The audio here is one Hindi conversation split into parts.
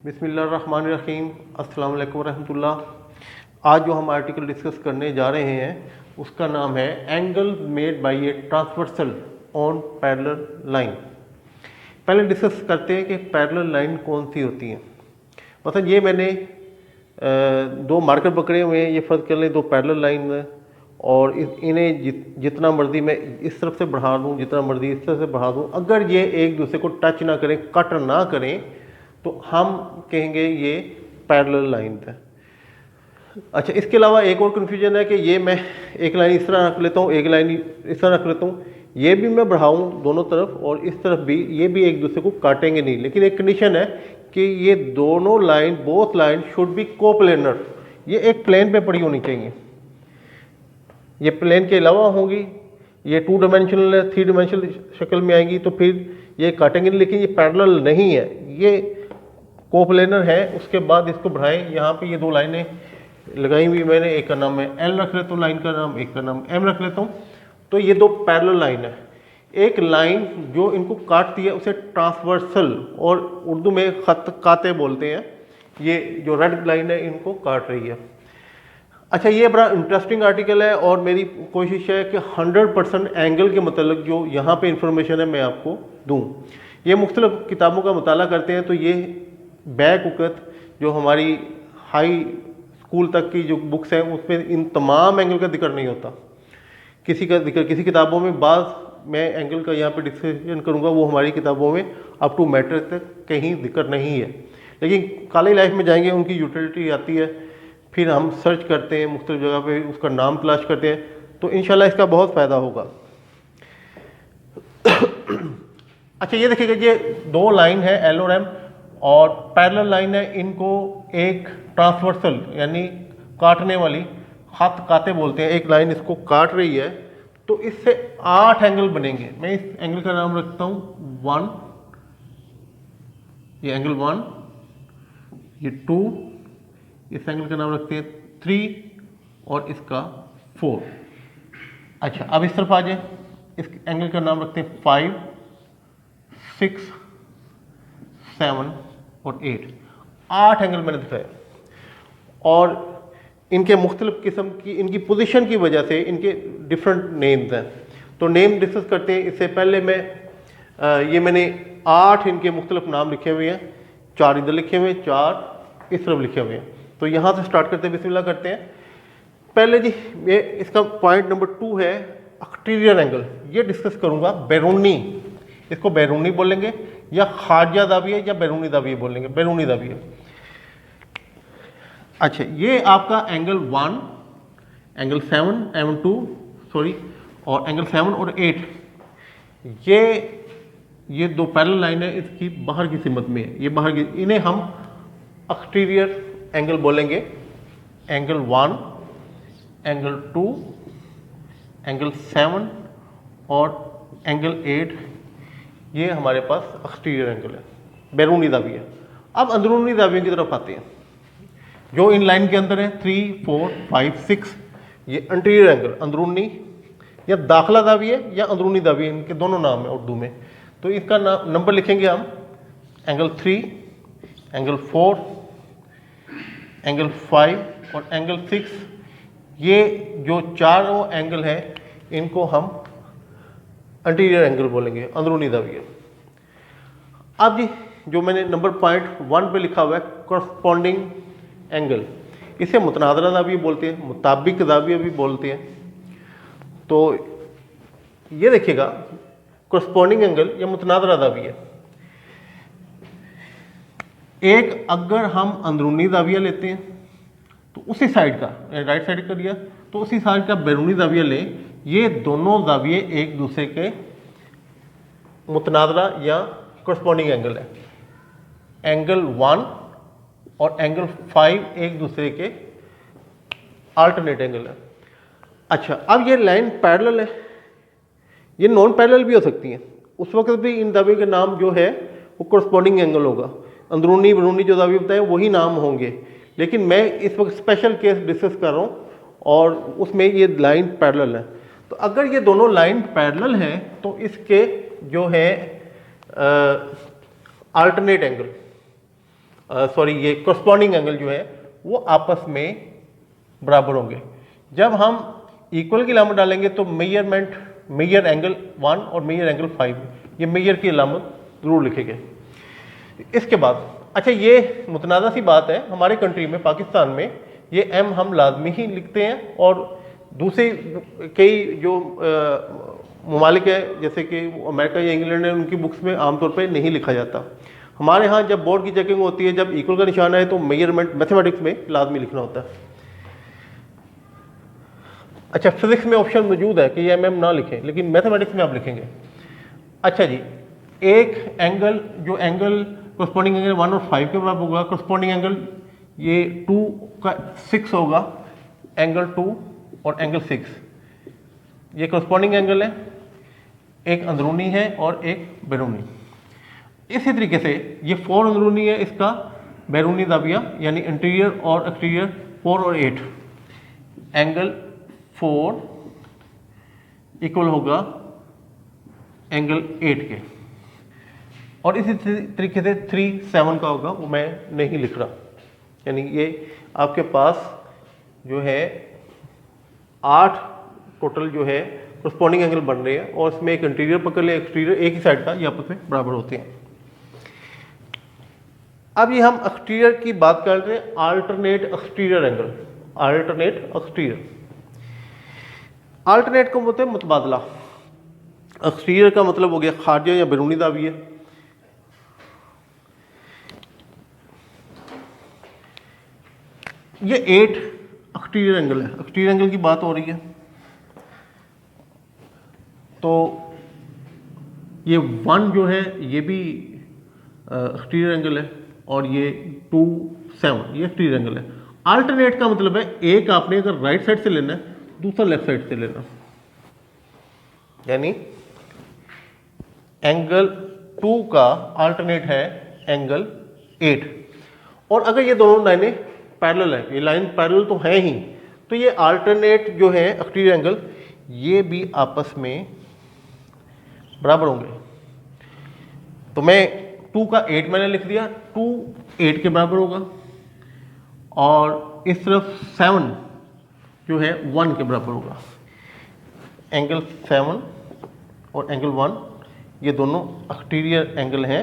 बिस्मिल्लाहिर्रहमानिर्रहीम, अस्सलाम वालेकुम रहमतुल्लाह। आज जो हम आर्टिकल डिस्कस करने जा रहे हैं उसका नाम है angle made by a transversal on parallel line. पहले डिस्कस करते हैं कि पैरेलल लाइन कौन सी होती है। मतलब ये मैंने दो मार्कर पकड़े हुए हैं, ये फ़र्ज कर लें दो पैरेलल लाइन है और इन्हें जितना मर्जी मैं इस तरफ से बढ़ा दूँ, जितना मर्जी इस तरफ से बढ़ा दूँ, अगर ये एक दूसरे को टच ना करें, कट ना करें, तो हम कहेंगे ये पैरेलल लाइन है। अच्छा, इसके अलावा एक और कन्फ्यूजन है कि ये मैं एक लाइन इस तरह रख लेता हूँ, एक लाइन इस तरह रख लेता हूँ, ये भी मैं बढ़ाऊँ दोनों तरफ और इस तरफ भी, ये भी एक दूसरे को काटेंगे नहीं। लेकिन एक कंडीशन है कि ये दोनों line, both line should be coplanar, ये एक प्लेन पे पड़ी होनी चाहिए। ये प्लेन के अलावा होंगी, ये 2 डायमेंशनल 3 डायमेंशनल शक्ल में आएंगी तो फिर ये काटेंगे नहीं। लेकिन ये पैरेलल नहीं है, ये कोप्लेनर है। उसके बाद इसको बढ़ाएं, यहाँ पे ये दो लाइनें लगाई हुई मैंने, एक का नाम मैं एल रख लेता हूँ लाइन का नाम, एक का नाम एम रख लेता हूँ। तो ये दो पैरेलल लाइन है। एक लाइन जो इनको काटती है उसे ट्रांसवर्सल और उर्दू में खत काते बोलते हैं। ये जो रेड लाइन है इनको काट रही है। अच्छा, ये बड़ा इंटरेस्टिंग आर्टिकल है और मेरी कोशिश है कि 100% एंगल के मतलब जो यहाँ पे इंफॉर्मेशन है मैं आपको दूँ। ये मुख्तलिफ किताबों का मुताला करते हैं तो ये बैक वक़्त जो हमारी हाई स्कूल तक की जो बुक्स हैं उसमें इन तमाम एंगल का जिक्र नहीं होता। किसी का जिक्र किसी किताबों में, बाद मैं एंगल का यहाँ पे डिस्कशन करूँगा, वो हमारी किताबों में अप टू मैटर तक कहीं जिक्र नहीं है। लेकिन कॉलेज लाइफ में जाएंगे उनकी यूटिलिटी आती है, फिर हम सर्च करते हैं मुख्तलिफ जगह पे, उसका नाम तलाश करते हैं, तो इंशाल्लाह इसका बहुत फ़ायदा होगा। अच्छा, ये देखिएगा, ये दो लाइन है एल और एम और पैरेलल लाइन है। इनको एक ट्रांसवर्सल यानी काटने वाली, हाथ काते बोलते हैं, एक लाइन इसको काट रही है तो इससे 8 एंगल बनेंगे। मैं इस एंगल का नाम रखता हूँ 1, ये एंगल 1, ये 2, इस एंगल का नाम रखते हैं 3 और इसका 4। अच्छा, अब इस तरफ आ जाए, इस एंगल का नाम रखते हैं 5, 6, 7 और 8। 8 एंगल मैंने दिखाया और इनके मुख्तलिफ किस्म की, इनकी पोजीशन की वजह से इनके डिफरेंट नेम्स हैं। तो नेम डिस्कस करते हैं। इससे पहले मैं ये मैंने 8 इनके मुख्तलिफ नाम लिखे हुए हैं, 4 इधर लिखे हुए हैं, 4 इस तरफ लिखे हुए हैं। तो यहाँ से स्टार्ट करते हैं, बिस्मिल्लाह करते हैं। पहले जी ये इसका पॉइंट नंबर 2 है एक्सटीरियर एंगल। ये डिस्कस करूँगा बैरूनी, इसको बैरूनी बोलेंगे या खारजा दाविया या बैरूनी दाविया बोलेंगे, बैरूनी दाविया। अच्छा, ये आपका एंगल 1, एंगल 7, एंगल 2 सॉरी, और एंगल 7 और 8, ये दो पैरेलल लाइन है, इसकी बाहर की सिमत में है, ये बाहर की, इन्हें हम एक्सटीरियर एंगल बोलेंगे। एंगल 1, एंगल 2, एंगल 7 और एंगल 8, ये हमारे पास एक्सटीरियर एंगल है, बैरूनी दाविया। अब अंदरूनी दावियों की तरफ आते हैं जो इन लाइन के अंदर है। 3, 4, 5, 6, ये इंटीरियर एंगल, अंदरूनी या दाखला दाविया या अंदरूनी दाविया, इनके दोनों नाम है उर्दू में। तो इसका नंबर लिखेंगे हम एंगल 3, एंगल 4, एंगल 5 और एंगल 6। ये जो चारों एंगल हैं इनको हम इंटीरियर एंगल बोलेंगे, अंदरूनी दाविया। अब जी जो मैंने नंबर पॉइंट 1 पे लिखा हुआ है करस्पॉन्डिंग एंगल, इसे मुतनाज़रा दाविया बोलते हैं, मुताबिक दाविया भी बोलते हैं। तो ये देखिएगा करस्पॉन्डिंग एंगल या मुतनाज़रा दाविया, एक अगर हम अंदरूनी दाविया लेते हैं तो उसी साइड का, राइट साइड का लिया तो उसी साइड का बैरूनी दाविया लें, ये दोनों दाविये एक दूसरे के मुतनाज़रा या करस्पॉन्डिंग एंगल है। एंगल 1 और एंगल 5 एक दूसरे के अल्टरनेट एंगल है। अच्छा, अब ये लाइन पैरेलल है, ये नॉन पैरेलल भी हो सकती है। उस वक्त भी इन दावे का नाम जो है वो करस्पॉन्डिंग एंगल होगा, अंदरूनी बैरूनी जो दावे बताए वही नाम होंगे। लेकिन मैं इस वक्त स्पेशल केस डिस्कस कर रहा हूँ और उसमें ये लाइन पैरेलल है। तो अगर ये दोनों लाइन पैरेलल हैं तो इसके जो है अल्टरनेट एंगल, सॉरी ये करस्पॉन्डिंग एंगल जो है वो आपस में बराबर होंगे। जब हम इक्वल की अलामत डालेंगे तो मेजर एंगल 1 और मेजर एंगल 5, ये मेजर की अलामत जरूर लिखेंगे। इसके बाद अच्छा, ये मुतनाज़ा सी बात है, हमारे कंट्री में पाकिस्तान में ये एम हम लाजमी ही लिखते हैं, और दूसरे कई जो ममालिक है जैसे कि अमेरिका या इंग्लैंड है, उनकी बुक्स में आमतौर पर नहीं लिखा जाता। हमारे यहाँ जब बोर्ड की चेकिंग होती है, जब इक्वल का निशान है तो मेजरमेंट मैथमेटिक्स में लाजमी लिखना होता है। अच्छा, फिजिक्स में ऑप्शन मौजूद है कि ये एम ना लिखें, लेकिन मैथमेटिक्स में आप लिखेंगे। अच्छा जी, एक एंगल जो एंगल करस्पॉन्डिंग एंगल 1 और 5 के बराबर होगा, करस्पॉन्डिंग एंगल ये 2 का 6 होगा, एंगल 2 और एंगल 6 ये करस्पॉन्डिंग एंगल है, एक अंदरूनी है और एक बैरूनी। इसी तरीके से ये 4 अंदरूनी है, इसका बैरूनी दाविया यानी इंटीरियर और एक्सटीरियर 4 और 8, एंगल 4 इक्वल होगा एंगल 8 के, और इसी तरीके से 3 7 का होगा, वो मैं नहीं लिख रहा। यानी ये आपके पास जो है 8 टोटल जो है करस्पॉन्डिंग एंगल बन रहे हैं, और इसमें एक इंटीरियर पकड़ ले, एक्सटीरियर एक ही साइड का, ये आपस में बराबर होते हैं। अब ये हम एक्सटीरियर की बात कर रहे हैं, alternate exterior angle, alternate exterior. Alternate का मतलब मुतबादला, एक्सटीरियर का मतलब हो गया खारिजा या बैरूनी दाविया। ये 8 एक्सटीरियर एंगल है, एक्सटीरियर एंगल की बात हो रही है, तो ये 1 जो है ये भी एक्सटीरियर एंगल है, और ये 2 7 ये एक्सटीरियर एंगल है। अल्टरनेट का मतलब है एक आपने अगर राइट साइड से लेना है, दूसरा लेफ्ट साइड से लेना, यानी एंगल 2 का अल्टरनेट है एंगल 8, और अगर ये दोनों लाइनें पैरेलल है, ये लाइन पैरेलल तो है ही, तो ये अल्टरनेट जो है एक्सटीरियर एंगल ये भी आपस में बराबर होंगे। तो मैं 2 का 8 मैंने लिख दिया, 2 8 के बराबर होगा, और इस तरफ 7 जो है 1 के बराबर होगा। एंगल 7 और एंगल 1 ये दोनों एक्सटीरियर एंगल हैं,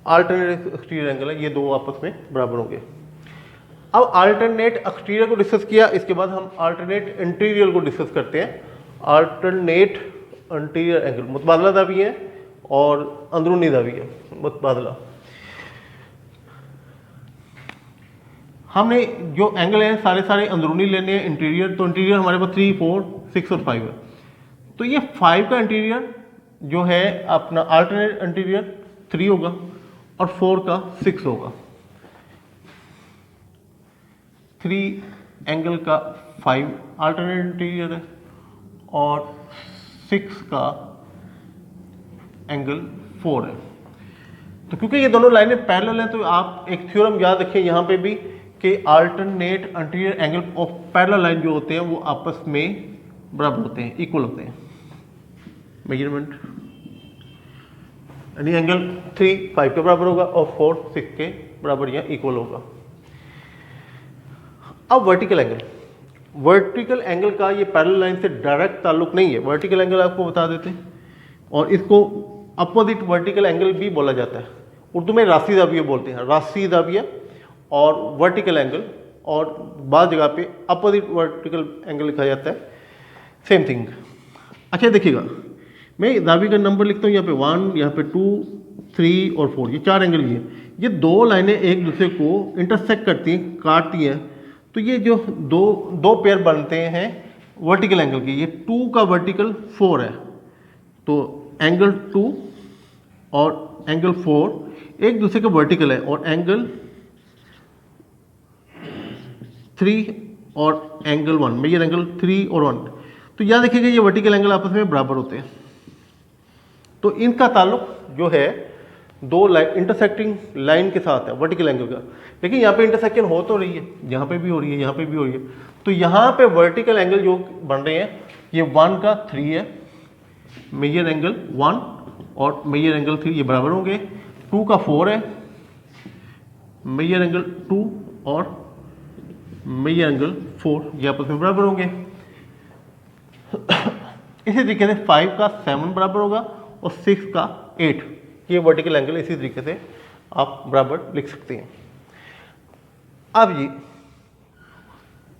अल्टरनेट एक्सटीरियर एंगल है, ये दो आपस में बराबर होंगे। अब अल्टरनेट एक्सटीरियर को डिस्कस किया, इसके बाद हम अल्टरनेट इंटीरियर को डिस्कस करते हैं। अल्टरनेट इंटीरियर एंगल मुतबादला दावी है और अंदरूनी दावी है। मुतबादला हमने जो एंगल है सारे अंदरूनी लेने हैं, इंटीरियर तो इंटीरियर हमारे पास 3 4 6 और 5 है, तो ये 5 का इंटीरियर जो है अपना अल्टरनेट इंटीरियर 3 होगा और 4 का 6 होगा। 3 एंगल का 5 अल्टरनेट इंटीरियर है और 6 का एंगल 4 है। तो क्योंकि ये दोनों लाइनें पैरेलल हैं तो आप एक थ्योरम याद रखें यहाँ पे भी कि alternate interior angle of parallel line जो होते हैं वो आपस में बराबर होते हैं, इक्वल होते हैं। मेजरमेंट यानी एंगल 3 5 के बराबर होगा और 4 6 के बराबर या इक्वल होगा। अब वर्टिकल एंगल का ये पैरेलल लाइन से डायरेक्ट ताल्लुक नहीं है। वर्टिकल एंगल आपको बता देते हैं और इसको अपोजिट वर्टिकल एंगल भी बोला जाता है। उर्दू में रासी दाविया बोलते हैं, रासी दाविया और वर्टिकल एंगल, और बाद जगह पे अपोजिट वर्टिकल एंगल लिखा जाता है, सेम थिंग। अच्छा देखिएगा, मैं दावी का नंबर लिखता हूँ यहाँ पे 1, यहाँ पे 2 3 और 4, ये 4 एंगल ये दो लाइनें एक दूसरे को इंटरसेक्ट करती हैं, काटती हैं, तो ये जो दो पेयर बनते हैं वर्टिकल एंगल के, ये 2 का वर्टिकल 4 है, तो एंगल 2 और एंगल 4 एक दूसरे का वर्टिकल है, और एंगल 3 और एंगल 1 मेजर एंगल 3 और 1, तो याद रखिएगा ये वर्टिकल एंगल आपस में बराबर होते हैं। तो इनका ताल्लुक जो है दो लाइन इंटरसेक्टिंग लाइन के साथ है वर्टिकल एंगल का, लेकिन यहाँ पे इंटरसेक्शन हो तो रही है, यहाँ पे भी हो रही है, यहाँ पे भी हो रही है, तो यहाँ पे वर्टिकल एंगल जो बन रहे हैं ये 1 का 3 है, मेजर एंगल 1 और मेजर एंगल 3 ये बराबर होंगे। 2 का 4 है, मेजर एंगल 2 और मेजर एंगल 4 ये आपस में बराबर होंगे। इसी तरीके से 5 का 7 बराबर होगा और 6 का 8, ये वर्टिकल एंगल इसी तरीके से आप बराबर लिख सकते हैं। अब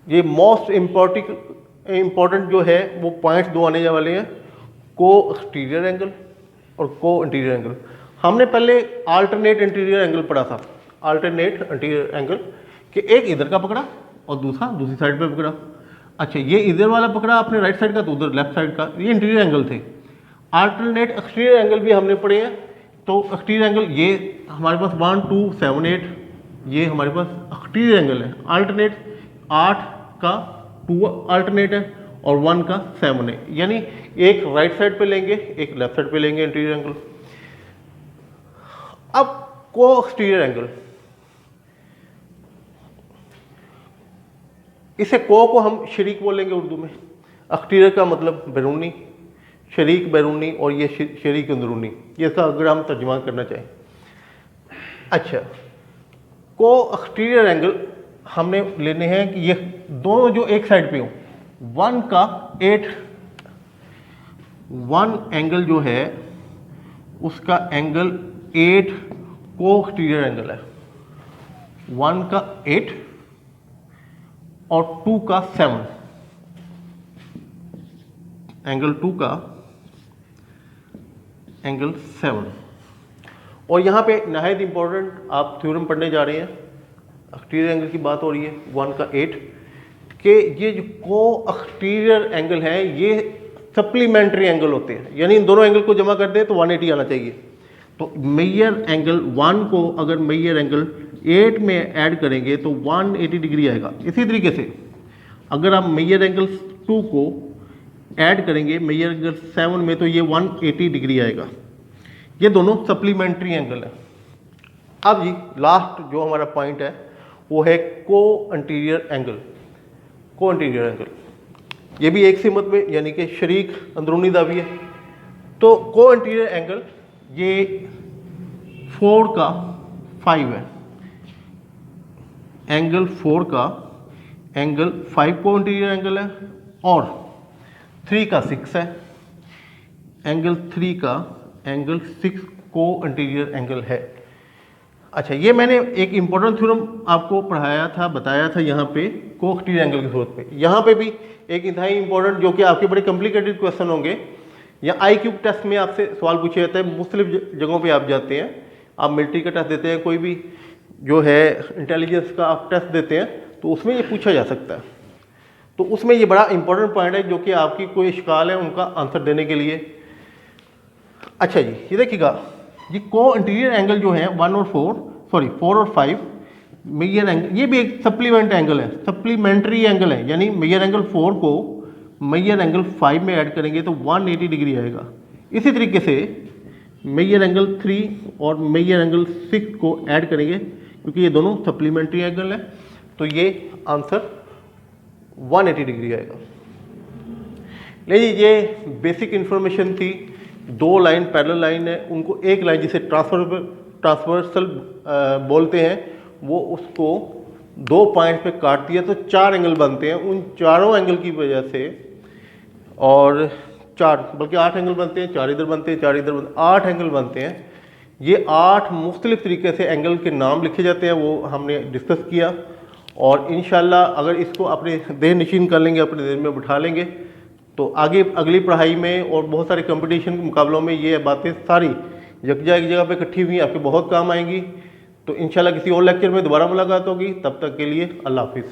ये मोस्ट इम्पॉर्टेंट जो है वो पॉइंट्स दो आने वाले हैं, को एक्सटीरियर एंगल और को इंटीरियर एंगल। हमने पहले अल्टरनेट इंटीरियर एंगल पढ़ा था, अल्टरनेट इंटीरियर एंगल कि एक इधर का पकड़ा और दूसरा दूसरी साइड पे पकड़ा। अच्छा, ये इधर वाला पकड़ा आपने राइट साइड का तो उधर लेफ्ट साइड का, ये इंटीरियर एंगल थे। अल्टरनेट एक्सटीरियर एंगल भी हमने पढ़े हैं। तो एक्सटीरियर एंगल ये हमारे पास 1 2 7 8 ये हमारे पास एक्सटीरियर एंगल है। अल्टरनेट 8 का 2 अल्टरनेट है और 1 का 7 है, यानी एक राइट साइड पे लेंगे एक लेफ्ट साइड पे लेंगे इंटीरियर एंगल। अब को एक्सटीरियर एंगल, इसे को हम शरीक बोलेंगे उर्दू में। एक्सटीरियर का मतलब बैरूनी, शरीक बैरूनी और ये शरीक अंदरूनी, ये इसका अगर हम तर्जुमा करना चाहें। अच्छा, को एक्सटीरियर एंगल हमने लेने हैं कि ये दोनों जो एक साइड पे हो, 1 का 8 1 एंगल जो है उसका एंगल 8 को एक्सटीरियर एंगल है। 1 का 8 और 2 का 7, एंगल 2 का एंगल 7। और यहाँ पे नहायत इंपॉर्टेंट आप थ्योरम पढ़ने जा रहे हैं, एक्सटीरियर एंगल की बात हो रही है 1 का 8 के ये जो को एक्सटीरियर एंगल है ये सप्लीमेंट्री एंगल होते हैं, यानी इन दोनों एंगल को जमा कर दें तो 180 आना चाहिए। तो मेजर एंगल 1 को अगर मेजर एंगल 8 में ऐड करेंगे तो 180 डिग्री आएगा। इसी तरीके से अगर आप मेजर एंगल 2 को ऐड करेंगे मेजर एंगल 7 में तो ये 180 डिग्री आएगा। ये दोनों सप्लीमेंट्री एंगल है। अब लास्ट जो हमारा पॉइंट है वो है को इंटीरियर एंगल। को इंटीरियर एंगल ये भी एक सिमत में यानी कि शरीक अंदरूनी दावी है। तो को इंटीरियर एंगल ये 4 का 5 है, एंगल 4 का एंगल 5 को इंटीरियर एंगल है और 3 का 6 है, एंगल 3 का एंगल 6 को इंटीरियर एंगल है। अच्छा, ये मैंने एक इंपॉर्टेंट थ्योरम आपको पढ़ाया था, बताया था यहाँ पे को एक्सटीरियर एंगल की सूरत पे। यहाँ पे भी एक इंतहाई इंपॉर्टेंट जो कि आपके बड़े कॉम्प्लिकेटेड क्वेश्चन होंगे या IQ टेस्ट में आपसे सवाल पूछे जाते हैं। मुख्तलिफ जगहों पे आप जाते हैं, आप मिलिट्री का टेस्ट देते हैं, कोई भी जो है इंटेलिजेंस का आप टेस्ट देते हैं तो उसमें ये पूछा जा सकता है। तो उसमें ये बड़ा इंपॉर्टेंट पॉइंट है जो कि आपकी कोई इश्काल है उनका आंसर देने के लिए। अच्छा जी, ये देखिएगा ये को इंटीरियर एंगल जो है 4 और 5 मेजर एंगल, ये भी एक सप्लीमेंट एंगल है, सप्लीमेंट्री एंगल है, यानी मेजर एंगल 4 को मेजर एंगल 5 में ऐड करेंगे तो 180 डिग्री आएगा। इसी तरीके से मेजर एंगल 3 और मेजर एंगल 6 को ऐड करेंगे क्योंकि ये दोनों सप्लीमेंट्री एंगल है तो ये आंसर 180 डिग्री आएगा। लेकिन ये बेसिक इंफॉर्मेशन थी। 2 लाइन पैरेलल लाइन है, उनको एक लाइन जिसे ट्रांसवर्सल बोलते हैं, वो उसको 2 पॉइंट पे काट दिया तो 4 एंगल बनते हैं। उन चारों एंगल की वजह से और 4 बल्कि 8 एंगल बनते हैं, 4 इधर बनते हैं 4 इधर बनते हैं, 8 एंगल बनते हैं। ये 8 मुख्तलिफ तरीके से एंगल के नाम लिखे जाते हैं, वो हमने डिस्कस किया। और इंशाल्लाह अगर इसको अपने देह नशीन कर लेंगे, अपने दिल में बिठा लेंगे तो आगे अगली पढ़ाई में और बहुत सारे कंपटीशन के मुकाबलों में ये बातें सारी यकजा एक जगह पे इकट्ठी हुई आपके बहुत काम आएंगी। तो इंशाल्लाह किसी और लेक्चर में दोबारा मुलाकात होगी, तब तक के लिए अल्लाह हाफिज़।